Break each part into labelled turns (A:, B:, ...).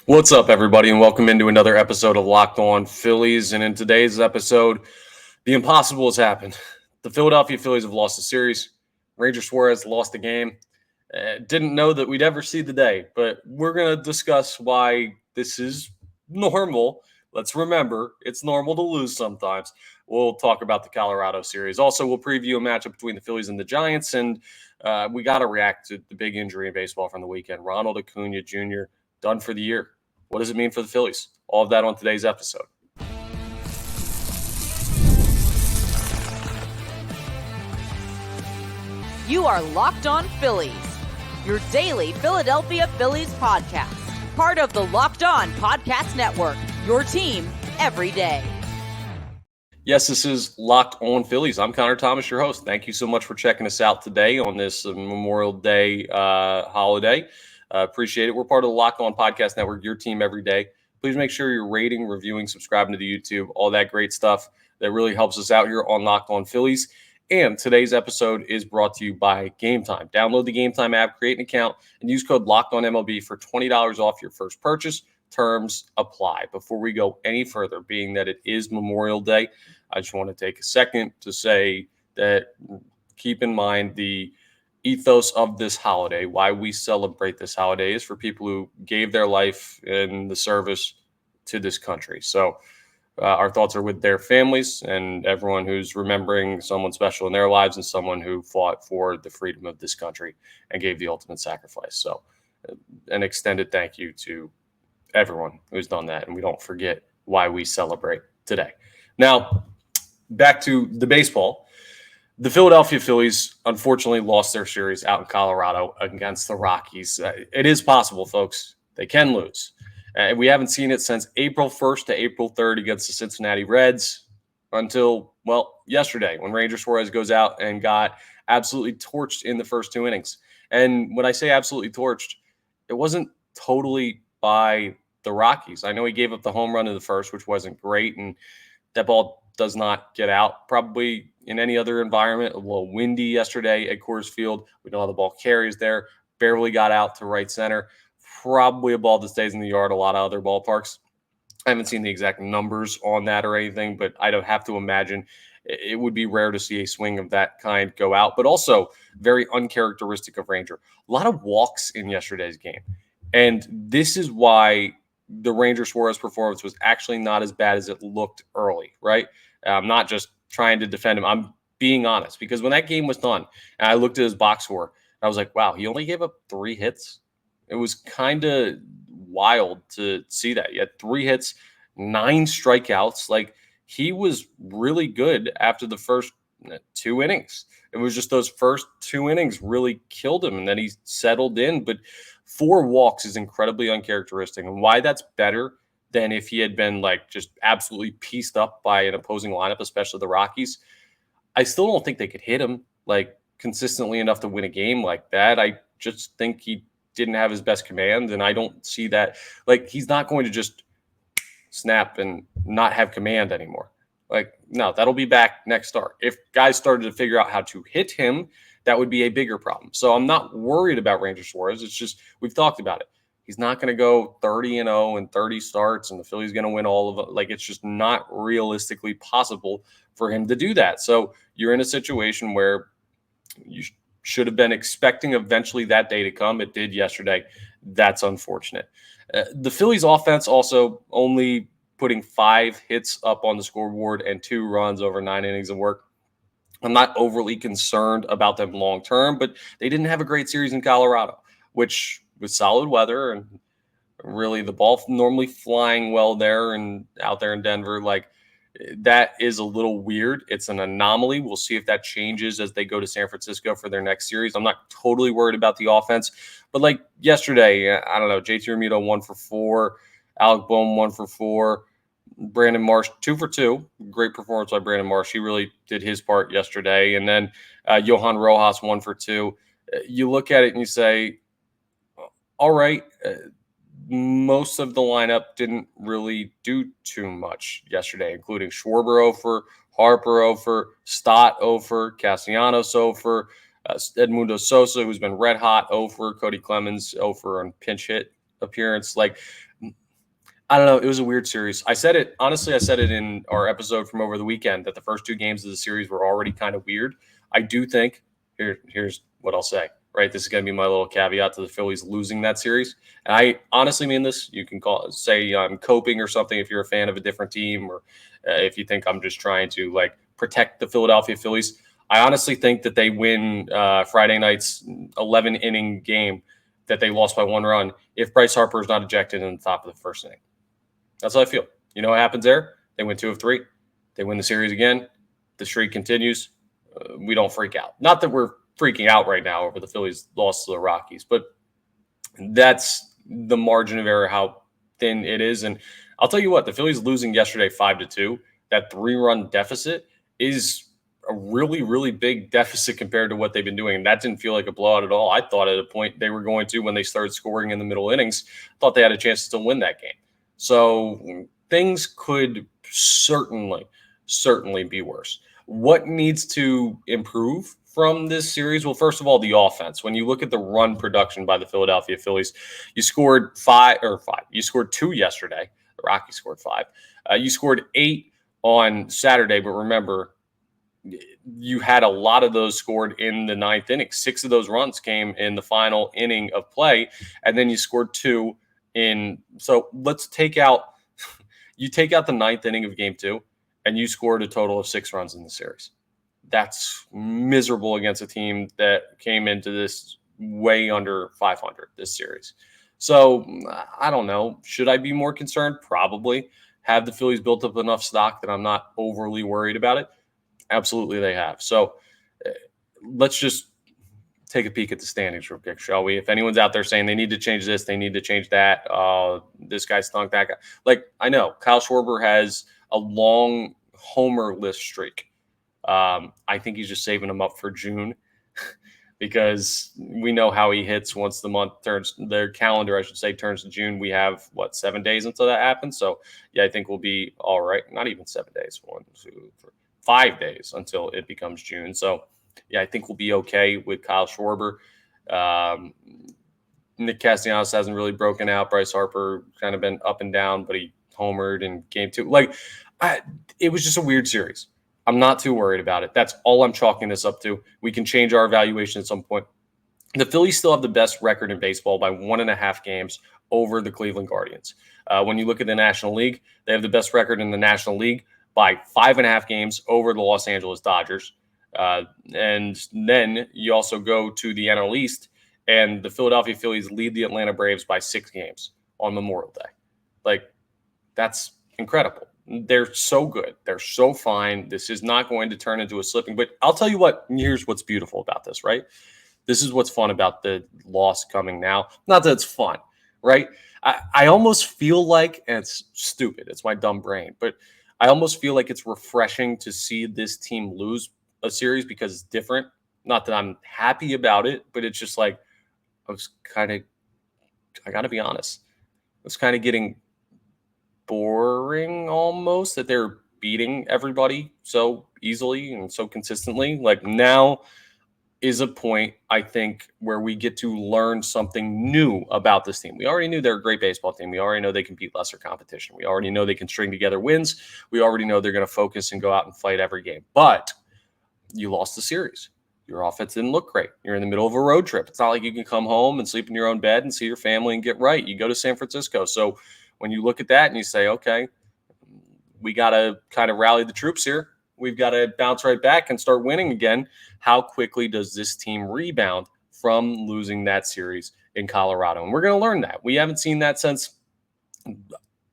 A: What's up, everybody, and welcome into another episode of Locked On Phillies. And in today's episode, the impossible has happened. The Philadelphia Phillies have lost the series. Ranger Suarez lost the game. Didn't know that we'd ever see the day, but we're going to discuss why this is normal. Let's remember, it's normal to lose sometimes. We'll talk about the Colorado series. Also, we'll preview a matchup between the Phillies and the Giants, and we got to react to the big injury in baseball from the weekend. Ronald Acuña Jr. done for the year. What does it mean for the Phillies? All of that on today's episode.
B: You are Locked On Phillies, your daily Philadelphia Phillies podcast. Part of the Locked On Podcast Network, your team every day.
A: Yes, this is Locked On Phillies. I'm Connor Thomas, your host. Thank you so much for checking us out today on this Memorial Day holiday. Appreciate it. We're part of the Locked On Podcast Network, your team every day. Please make sure you're rating, reviewing, subscribing to the YouTube, all that great stuff that really helps us out here on Locked On Phillies. And today's episode is brought to you by GameTime. Download the GameTime app, create an account, and use code LOCKEDONMLB for $20 off your first purchase. Terms apply. Before we go any further, being that it is Memorial Day, I just want to take a second to say that keep in mind the ethos of this holiday. Why we celebrate this holiday is for people who gave their life in the service to this country. So our thoughts are with their families and everyone who's remembering someone special in their lives and someone who fought for the freedom of this country and gave the ultimate sacrifice. So an extended thank you to everyone who's done that. And we don't forget why we celebrate today. Now, back to the baseball. The Philadelphia Phillies unfortunately lost their series out in Colorado against the Rockies. It is possible, folks. They can lose. We haven't seen it since April 1st to April 3rd against the Cincinnati Reds until, well, yesterday when Ranger Suarez goes out and got absolutely torched in the first two innings. And when I say absolutely torched, it wasn't totally by the Rockies. I know he gave up the home run in the first, which wasn't great, and that ball does not get out probably in any other environment. A little windy yesterday at Coors Field. We know how the ball carries there. Barely got out to right center. Probably a ball that stays in the yard a lot of other ballparks. I haven't seen the exact numbers on that or anything, but I don't have to imagine it would be rare to see a swing of that kind go out, but also very uncharacteristic of Ranger. A lot of walks in yesterday's game. And this is why the Ranger Suarez performance was actually not as bad as it looked early, right? I'm not just trying to defend him. I'm being honest, because when that game was done and I looked at his box score, I was like, wow, he only gave up 3 hits. It was kind of wild to see that. He had 3 hits, 9 strikeouts. Like, he was really good after the first 2 innings. It was just those first 2 innings really killed him, and then he settled in. But 4 walks is incredibly uncharacteristic. And why that's better than if he had been like just absolutely pieced up by an opposing lineup, especially the Rockies, I still don't think they could hit him like consistently enough to win a game like that. I just think he didn't have his best command, and I don't see that. Like, he's not going to just snap and not have command anymore. Like, no, that'll be back next start. If guys started to figure out how to hit him, that would be a bigger problem. So I'm not worried about Ranger Suarez. It's just, we've talked about it. He's not going to go 30-0 and 30 starts, and the Phillies going to win all of it. Like, it's just not realistically possible for him to do that. So you're in a situation where you should have been expecting eventually that day to come. It did yesterday. That's unfortunate. The Phillies offense also only putting 5 hits up on the scoreboard and 2 runs over 9 innings of work. I'm not overly concerned about them long term, but they didn't have a great series in Colorado, which with solid weather and really the ball normally flying well there and out there in Denver, like, that is a little weird. It's an anomaly. We'll see if that changes as they go to San Francisco for their next series. I'm not totally worried about the offense, but like yesterday, I don't know, JT Realmuto 1 for 4, Alec Bohm 1 for 4, Brandon Marsh 2 for 2. Great performance by Brandon Marsh. He really did his part yesterday. And then Johan Rojas 1 for 2. You look at it and you say, all right, most of the lineup didn't really do too much yesterday, including Schwarber 0 for, Harper 0 for, Stott 0 for, Castellanos 0 for, Edmundo Sosa, who's been red hot 0 for, Cody Clemens 0 for on pinch hit appearance. Like, I don't know. It was a weird series. I said it in our episode from over the weekend that the first 2 games of the series were already kind of weird. I do think here's what I'll say, right? This is going to be my little caveat to the Phillies losing that series. And I honestly mean this. You can say I'm coping or something if you're a fan of a different team, or if you think I'm just trying to like protect the Philadelphia Phillies. I honestly think that they win Friday night's 11-inning game that they lost by 1 run if Bryce Harper is not ejected in the top of the first inning. That's how I feel. You know what happens there? They win 2 of 3. They win the series again. The streak continues. We don't freak out. Not that we're freaking out right now over the Phillies' loss to the Rockies, but that's the margin of error, how thin it is. And I'll tell you what, the Phillies losing yesterday 5-2, that 3-run deficit is a really, really big deficit compared to what they've been doing. And that didn't feel like a blowout at all. I thought at a point they were going to, when they started scoring in the middle innings, thought they had a chance to win that game. So things could certainly be worse. What needs to improve from this series? Well, first of all, the offense. When you look at the run production by the Philadelphia Phillies, you scored 5. You scored 2 yesterday. The Rockies scored 5. You scored 8 on Saturday, but remember, you had a lot of those scored in the 9th inning. 6 of those runs came in the final inning of play, and then you scored 2 in. So let's take out the 9th inning of game 2, and you scored a total of 6 runs in the series. That's miserable against a team that came into this way under 500 this series. So I don't know. Should I be more concerned? Probably. Have the Phillies built up enough stock that I'm not overly worried about it? Absolutely they have. So let's just take a peek at the standings real quick, shall we? If anyone's out there saying they need to change this, they need to change that, this guy stunk, that guy. Like, I know Kyle Schwarber has a long homer-less streak. I think he's just saving them up for June because we know how he hits once the month turns, their calendar, I should say, turns to June. We have, 7 days until that happens? So, yeah, I think we'll be all right. Not even 7 days. 1, 2, 3, 5 days until it becomes June. So, yeah, I think we'll be okay with Kyle Schwarber. Nick Castellanos hasn't really broken out. Bryce Harper kind of been up and down, but he homered in game 2. It was just a weird series. I'm not too worried about it. That's all I'm chalking this up to. We can change our evaluation at some point. The Phillies still have the best record in baseball by 1.5 games over the Cleveland Guardians. When you look at the National League, they have the best record in the National League by 5.5 games over the Los Angeles Dodgers. And then you also go to the NL East, and the Philadelphia Phillies lead the Atlanta Braves by 6 games on Memorial Day. That's incredible. They're so good. They're so fine. This is not going to turn into a slipping. But I'll tell you what, here's what's beautiful about this, right? This is what's fun about the loss coming now. Not that it's fun, right? I almost feel like, and it's stupid, it's my dumb brain, but I almost feel like it's refreshing to see this team lose a series because it's different. Not that I'm happy about it, but it's just like, I got to be honest, I was kind of getting boring almost that they're beating everybody so easily and so consistently. Like, now is a point, I think, where we get to learn something new about this team. We already knew they're a great baseball team. We already know they can beat lesser competition. We already know they can string together wins. We already know they're going to focus and go out and fight every game. But you lost the series. Your offense didn't look great. You're in the middle of a road trip. It's not like you can come home and sleep in your own bed and see your family and get right. You go to San Francisco. So when you look at that and you say, okay, we got to kind of rally the troops here. We've got to bounce right back and start winning again. How quickly does this team rebound from losing that series in Colorado? And we're going to learn that. We haven't seen that since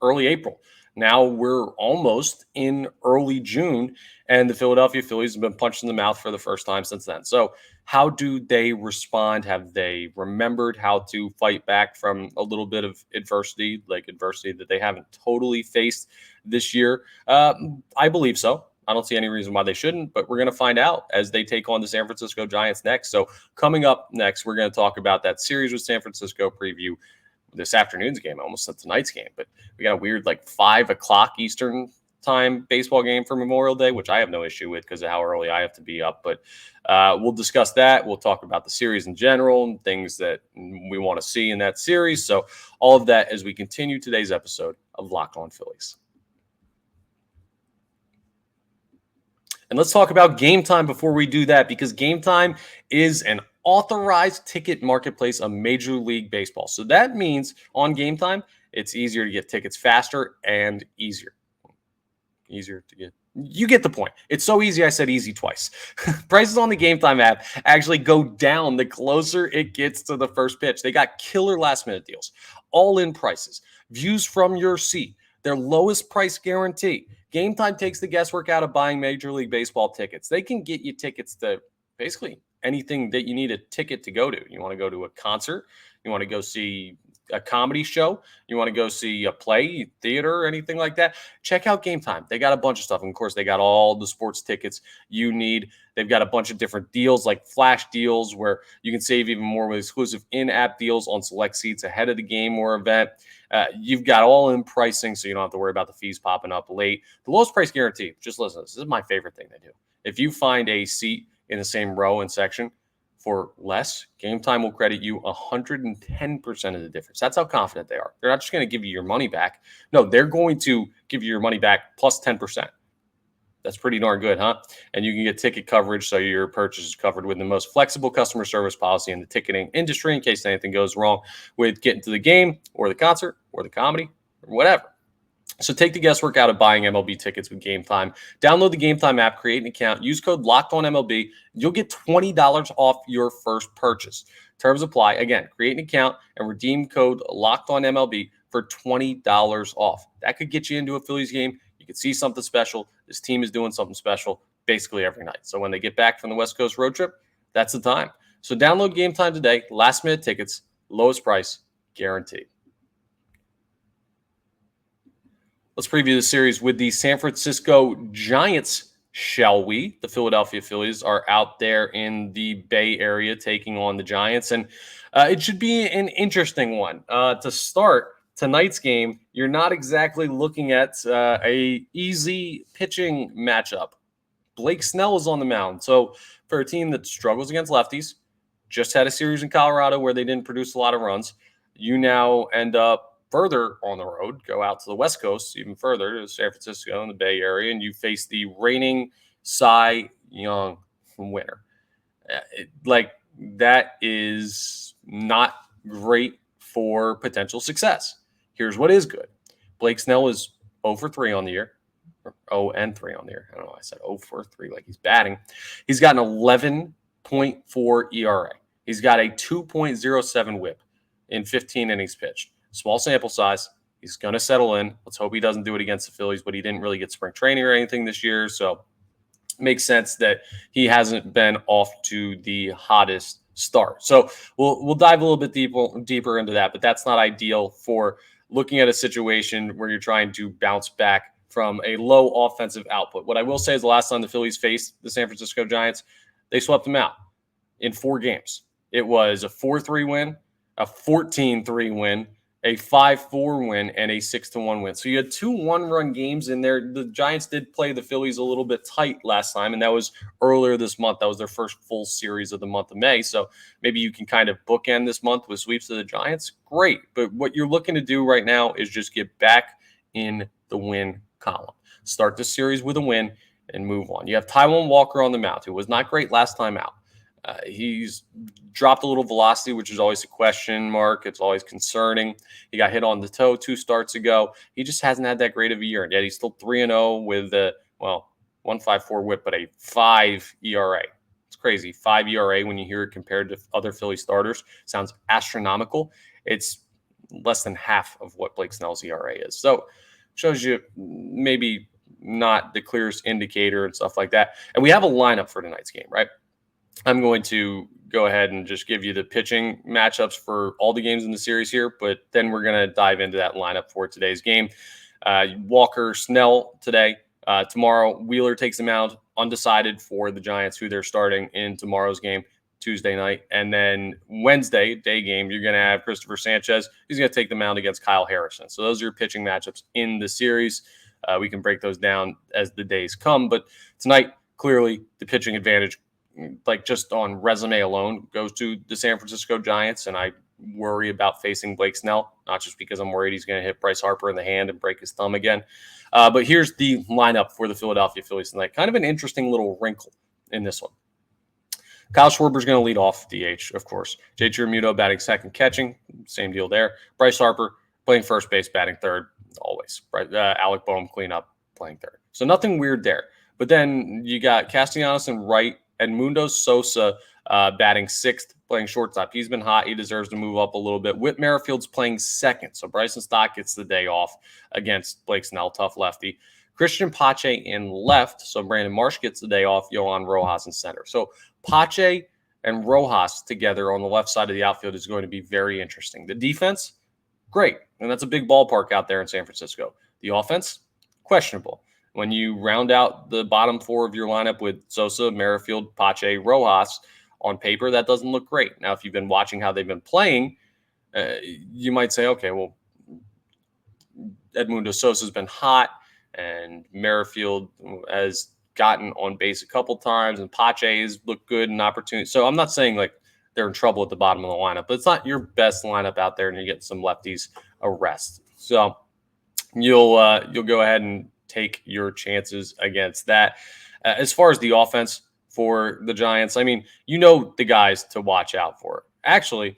A: early April. Now we're almost in early June, and the Philadelphia Phillies have been punched in the mouth for the first time since then. So how do they respond? Have they remembered how to fight back from a little bit of adversity, like adversity that they haven't totally faced this year? I believe so. I don't see any reason why they shouldn't, but we're going to find out as they take on the San Francisco Giants next. So coming up next, we're going to talk about that series with San Francisco, preview this afternoon's game. I almost said tonight's game, but we got a weird 5 o'clock Eastern time baseball game for Memorial Day, which I have no issue with because of how early I have to be up. But we'll discuss that. We'll talk about the series in general and things that we want to see in that series. So all of that as we continue today's episode of Locked On Phillies. And let's talk about GameTime before we do that, because GameTime is an authorized ticket marketplace of Major League Baseball. So that means on GameTime, it's easier to get tickets faster and easier. Easier to get. You get the point. It's so easy, I said easy twice. Prices on the GameTime app actually go down the closer it gets to the first pitch. They got killer last-minute deals, all-in prices, views from your seat, their lowest price guarantee. GameTime takes the guesswork out of buying Major League Baseball tickets. They can get you tickets to basically anything that you need a ticket to go to. You want to go to a concert, you want to go see a comedy show, you want to go see a play, theater, anything like that, check out GameTime. They got a bunch of stuff. And of course, they got all the sports tickets you need. They've got a bunch of different deals, like flash deals, where you can save even more with exclusive in-app deals on select seats ahead of the game or event. You've got all-in pricing, so you don't have to worry about the fees popping up late. The lowest price guarantee, just listen to this. This is my favorite thing they do. If you find a seat in the same row and section for less, GameTime will credit you 110% of the difference. That's how confident they are. They're not just going to give you your money back. No, they're going to give you your money back plus 10%. That's pretty darn good, huh? And you can get ticket coverage, so your purchase is covered with the most flexible customer service policy in the ticketing industry in case anything goes wrong with getting to the game or the concert or the comedy or whatever. So take the guesswork out of buying MLB tickets with GameTime. Download the GameTime app, create an account, use code LOCKEDONMLB. You'll get $20 off your first purchase. Terms apply. Again, create an account and redeem code LOCKEDONMLB for $20 off. That could get you into a Phillies game. You could see something special. This team is doing something special basically every night. So when they get back from the West Coast road trip, that's the time. So download GameTime today. Last-minute tickets, lowest price, guaranteed. Let's preview the series with the San Francisco Giants, shall we? The Philadelphia Phillies are out there in the Bay Area taking on the Giants, and it should be an interesting one. To start tonight's game, you're not exactly looking at a easy pitching matchup. Blake Snell is on the mound. So for a team that struggles against lefties, just had a series in Colorado where they didn't produce a lot of runs, you now end up further on the road, go out to the West Coast, even further to San Francisco in the Bay Area, and you face the reigning Cy Young winner. That is not great for potential success. Here's what is good. Blake Snell is 0 for 3 on the year. Or 0 and 3 on the year. I don't know. I said 0 for 3 like he's batting. He's got an 11.4 ERA. He's got a 2.07 whip in 15 innings pitched. Small sample size. He's going to settle in. Let's hope he doesn't do it against the Phillies, but he didn't really get spring training or anything this year. So it makes sense that he hasn't been off to the hottest start. So we'll dive a little bit deeper into that, but that's not ideal for looking at a situation where you're trying to bounce back from a low offensive output. What I will say is the last time the Phillies faced the San Francisco Giants, they swept them out in 4 games. It was a 4-3 win, a 14-3 win, a 5-4 win, and a 6-1 win. So you had 2 one-run games in there. The Giants did play the Phillies a little bit tight last time, and that was earlier this month. That was their first full series of the month of May. So maybe you can kind of bookend this month with sweeps of the Giants. Great. But what you're looking to do right now is just get back in the win column. Start the series with a win and move on. You have Taijuan Walker on the mound, who was not great last time out. He's dropped a little velocity, which is always a question mark. It's always concerning. He got hit on the toe 2 starts ago. He just hasn't had that great of a year. And yet he's still 3-0 with a, 1.54 whip, but a 5 ERA. It's crazy. 5 ERA when you hear it compared to other Philly starters sounds astronomical. It's less than half of what Blake Snell's ERA is. So shows you maybe not the clearest indicator and stuff like that. And we have a lineup for tonight's game, right? I'm going to go ahead and just give you the pitching matchups for all the games in the series here, but then we're going to dive into that lineup for today's game. Walker, Snell today. Tomorrow, Wheeler takes them out undecided for the Giants, who they're starting in tomorrow's game, Tuesday night. And then Wednesday, day game, you're going to have Christopher Sanchez. He's going to take them out against Kyle Harrison. So those are your pitching matchups in the series. We can break those down as the days come. But tonight, clearly, the pitching advantage, like just on resume alone, goes to the San Francisco Giants. And I worry about facing Blake Snell, not just because I'm worried he's going to hit Bryce Harper in the hand and break his thumb again. But here's the lineup for the Philadelphia Phillies tonight. Kind of an interesting little wrinkle in this one. Kyle Schwarber's going to lead off DH, of course. JT Realmuto batting second, catching. Same deal there. Bryce Harper playing first base, batting third, always. Alec Boehm cleanup, playing third. So nothing weird there. But then you got Castellanos in right, Edmundo Sosa batting sixth, playing shortstop. He's been hot. He deserves to move up a little bit. Whit Merrifield's playing second. So Bryson Stott gets the day off against Blake Snell, tough lefty. Christian Pache in left. So Brandon Marsh gets the day off. Yohan Rojas in center. So Pache and Rojas together on the left side of the outfield is going to be very interesting. The defense, great. And that's a big ballpark out there in San Francisco. The offense, questionable. When you round out the bottom four of your lineup with Sosa, Merrifield, Pache, Rojas, on paper, that doesn't look great. Now, if you've been watching how they've been playing, you might say, okay, well, Edmundo Sosa's been hot, and Merrifield has gotten on base a couple times, and Pache has looked good in opportunity. So I'm not saying like they're in trouble at the bottom of the lineup, but it's not your best lineup out there, and you get some lefties a rest. So you'll go ahead and take your chances against that. As far as the offense for the Giants, I mean, you know the guys to watch out for. Actually,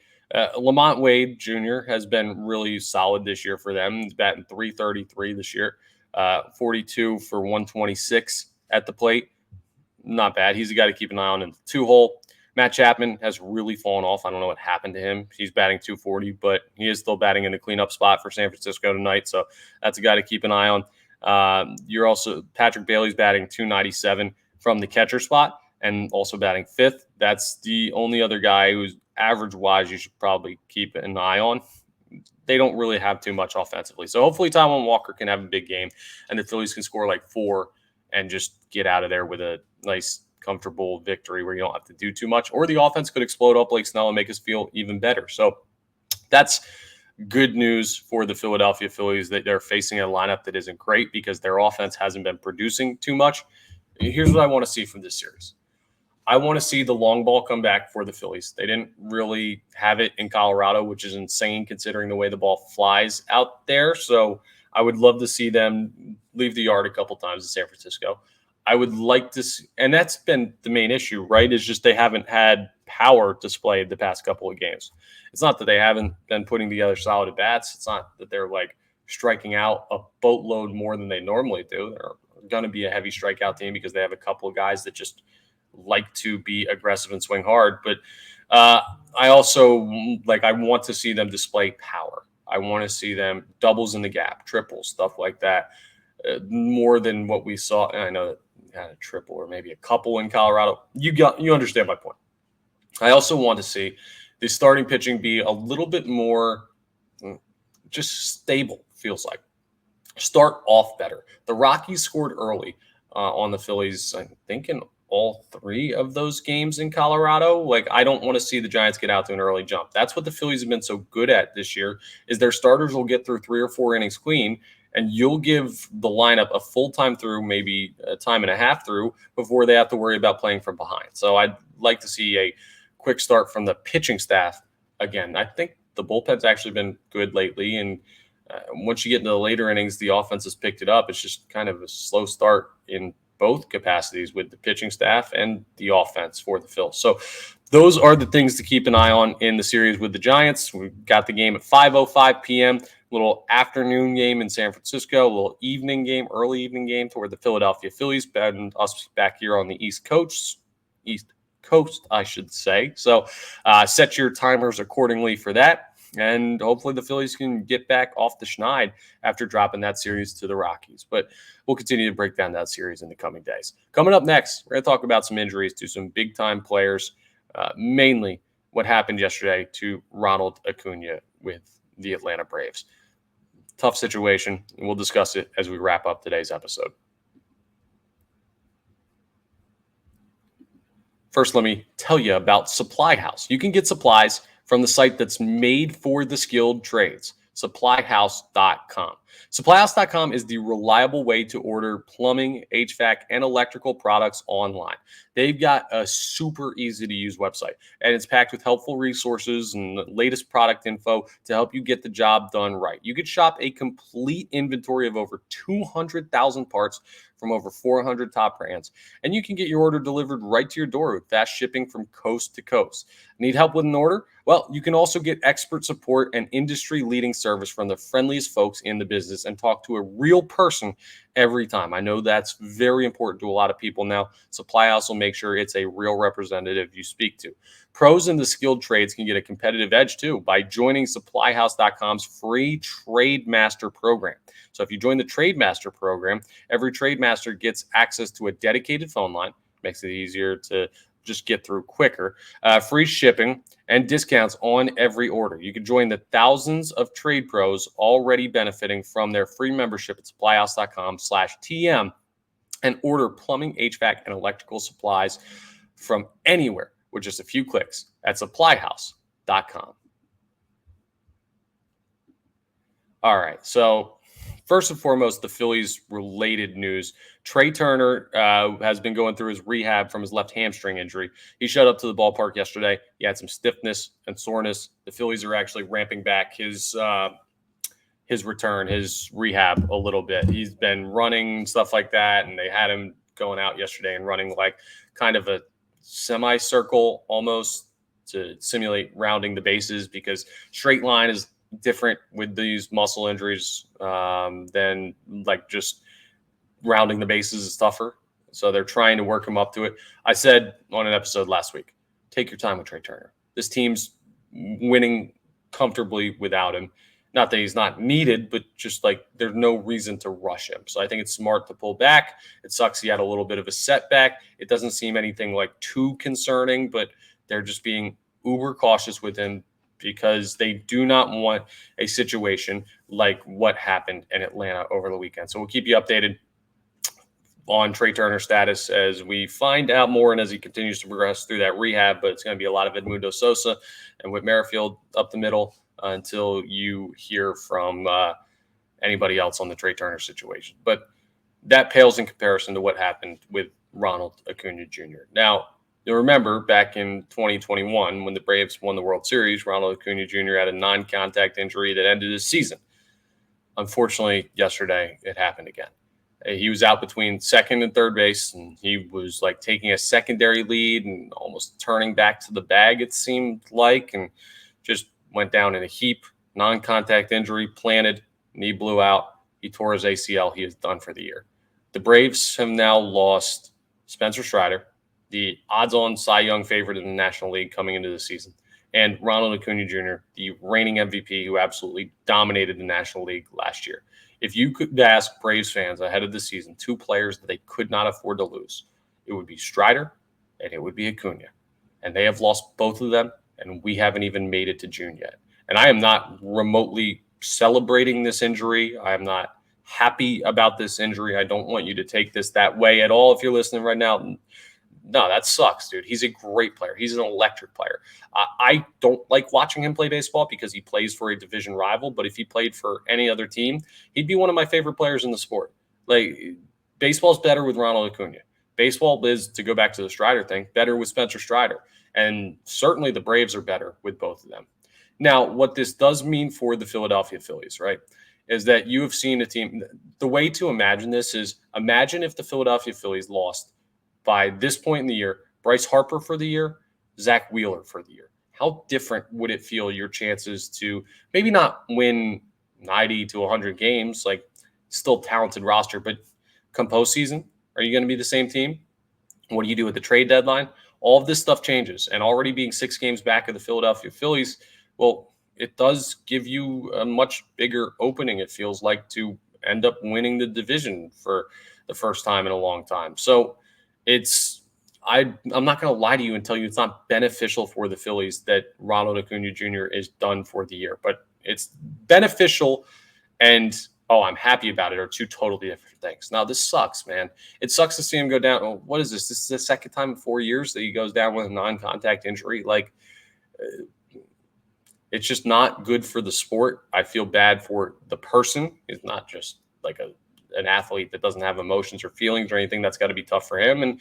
A: Lamont Wade Jr. has been really solid this year for them. He's batting .333 this year, 42 for 126 at the plate. Not bad. He's a guy to keep an eye on in the two-hole. Matt Chapman has really fallen off. I don't know what happened to him. He's batting .240, but he is still batting in the cleanup spot for San Francisco tonight, so that's a guy to keep an eye on. You're also Patrick Bailey's batting .297 from the catcher spot and also batting fifth. That's the only other guy who's average-wise you should probably keep an eye on. They don't really have too much offensively. So hopefully Taijuan Walker can have a big game and the Phillies can score like 4 and just get out of there with a nice, comfortable victory where you don't have to do too much. Or the offense could explode up Blake Snell and make us feel even better. So that's good news for the Philadelphia Phillies that they're facing a lineup that isn't great because their offense hasn't been producing too much. Here's what I want to see from this series. I want to see the long ball come back for the Phillies. They didn't really have it in Colorado, which is insane considering the way the ball flies out there. So I would love to see them leave the yard a couple times in San Francisco. I would like to see, and that's been the main issue, right? Is just they haven't had power displayed the past couple of games. It's not that they haven't been putting together solid at bats. It's not that they're like striking out a boatload more than they normally do. They're going to be a heavy strikeout team because they have a couple of guys that just like to be aggressive and swing hard. But I also I want to see them display power. I want to see them doubles in the gap, triples, stuff like that, more than what we saw. And I know that had a triple or maybe a couple in Colorado. You understand my point. I also want to see the starting pitching be a little bit more just stable, feels like. Start off better. The Rockies scored early on the Phillies, I think in all 3 of those games in Colorado. Like, I don't want to see the Giants get out to an early jump. That's what the Phillies have been so good at this year, is their starters will get through 3 or 4 innings clean, and you'll give the lineup a full time through, maybe a time and a half through, before they have to worry about playing from behind. So I'd like to see a quick start from the pitching staff again. I think the bullpen's actually been good lately, and once you get into the later innings, the offense has picked it up. It's just kind of a slow start in both capacities with the pitching staff and the offense for the Phils. So those are the things to keep an eye on in the series with the Giants. We've got the game at 5:05 p.m., little afternoon game in San Francisco, a little evening game, early evening game toward the Philadelphia Phillies, and us back here on the East Coast, I should say. So set your timers accordingly for that. And hopefully the Phillies can get back off the schneid after dropping that series to the Rockies. But we'll continue to break down that series in the coming days. Coming up next, we're going to talk about some injuries to some big-time players, mainly what happened yesterday to Ronald Acuña with the Atlanta Braves. Tough situation, and we'll discuss it as we wrap up today's episode. First, let me tell you about SupplyHouse. You can get supplies from the site that's made for the skilled trades. SupplyHouse.com. SupplyHouse.com is the reliable way to order plumbing, HVAC, and electrical products online. They've got a super easy to use website, and it's packed with helpful resources and the latest product info to help you get the job done right. You could shop a complete inventory of over 200,000 parts from over 400 top brands, and you can get your order delivered right to your door with fast shipping from coast to coast. Need help with an order? Well, you can also get expert support and industry-leading service from the friendliest folks in the business and talk to a real person every time. I know that's very important to a lot of people now. Supply House will make sure it's a real representative you speak to. Pros in the skilled trades can get a competitive edge too by joining SupplyHouse.com's free Trade Master program. So if you join the Trade Master program, every Trade Master gets access to a dedicated phone line, makes it easier to just get through quicker, free shipping, and discounts on every order. You can join the thousands of trade pros already benefiting from their free membership at supplyhouse.com/TM and order plumbing, HVAC, and electrical supplies from anywhere with just a few clicks at supplyhouse.com. All right, so first and foremost, the Phillies related news. Trey Turner has been going through his rehab from his left hamstring injury. He showed up to the ballpark yesterday. He had some stiffness and soreness. The Phillies are actually ramping back his return, his rehab a little bit. He's been running, stuff like that, and they had him going out yesterday and running like kind of a semicircle almost to simulate rounding the bases, because straight line is different with these muscle injuries than like just rounding the bases is tougher. So they're trying to work him up to it. I said on an episode last week, take your time with Trey Turner. This team's winning comfortably without him. Not that he's not needed, but just like there's no reason to rush him. So I think it's smart to pull back. It sucks he had a little bit of a setback. It doesn't seem anything like too concerning, but they're just being uber cautious with him because they do not want a situation like what happened in Atlanta over the weekend. So we'll keep you updated on Trey Turner's status as we find out more and as he continues to progress through that rehab. But it's going to be a lot of Edmundo Sosa and Whit Merrifield up the middle until you hear from anybody else on the Trey Turner situation. But that pales in comparison to what happened with Ronald Acuña Jr. Now, you'll remember back in 2021 when the Braves won the World Series, Ronald Acuña Jr. had a non-contact injury that ended his season. Unfortunately, yesterday it happened again. He was out between second and third base, and he was like taking a secondary lead and almost turning back to the bag, it seemed like, and just went down in a heap. Non-contact injury, planted, knee blew out. He tore his ACL. He is done for the year. The Braves have now lost Spencer Strider, the odds-on Cy Young favorite in the National League coming into the season, and Ronald Acuña Jr., the reigning MVP who absolutely dominated the National League last year. If you could ask Braves fans ahead of the season, two players that they could not afford to lose, it would be Strider and it would be Acuña. And they have lost both of them, and we haven't even made it to June yet. And I am not remotely celebrating this injury. I am not happy about this injury. I don't want you to take this that way at all if you're listening right now. No, that sucks, dude. He's a great player. He's an electric player. I don't like watching him play baseball because he plays for a division rival, but if he played for any other team, he'd be one of my favorite players in the sport. Like, baseball's better with Ronald Acuña. Baseball is, to go back to the Strider thing, better with Spencer Strider. And certainly the Braves are better with both of them. Now, what this does mean for the Philadelphia Phillies, right, is that you have seen a team. The way to imagine this is imagine if the Philadelphia Phillies lost by this point in the year, Bryce Harper for the year, Zach Wheeler for the year. How different would it feel your chances to maybe not win 90 to 100 games, like still talented roster, but come postseason, are you going to be the same team? What do you do at the trade deadline? All of this stuff changes. And already being 6 games back of the Philadelphia Phillies, well, it does give you a much bigger opening, it feels like, to end up winning the division for the first time in a long time. So I'm not going to lie to you and tell you it's not beneficial for the Phillies that Ronald Acuña Jr. is done for the year, but it's beneficial and, I'm happy about it are two totally different things. Now, this sucks, man. It sucks to see him go down. Oh, what is this? This is the second time in 4 years that he goes down with a non-contact injury. Like, It's just not good for the sport. I feel bad for the person. He's not just like an athlete that doesn't have emotions or feelings or anything. That's got to be tough for him. And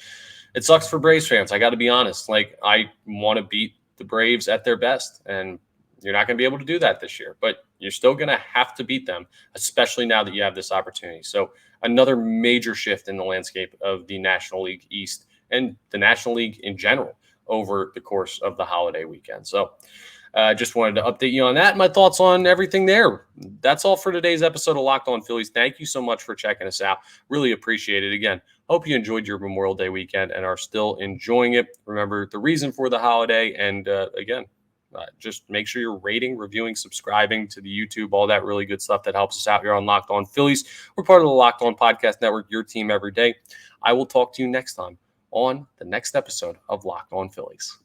A: it sucks for Braves fans. I got to be honest. Like, I want to beat the Braves at their best, and you're not going to be able to do that this year, but you're still going to have to beat them, especially now that you have this opportunity. So another major shift in the landscape of the National League East and the National League in general over the course of the holiday weekend. So just wanted to update you on that and my thoughts on everything there. That's all for today's episode of Locked On Phillies. Thank you so much for checking us out. Really appreciate it. Again, hope you enjoyed your Memorial Day weekend and are still enjoying it. Remember the reason for the holiday. And just make sure you're rating, reviewing, subscribing to the YouTube, all that really good stuff that helps us out here on Locked On Phillies. We're part of the Locked On Podcast Network, your team every day. I will talk to you next time on the next episode of Locked On Phillies.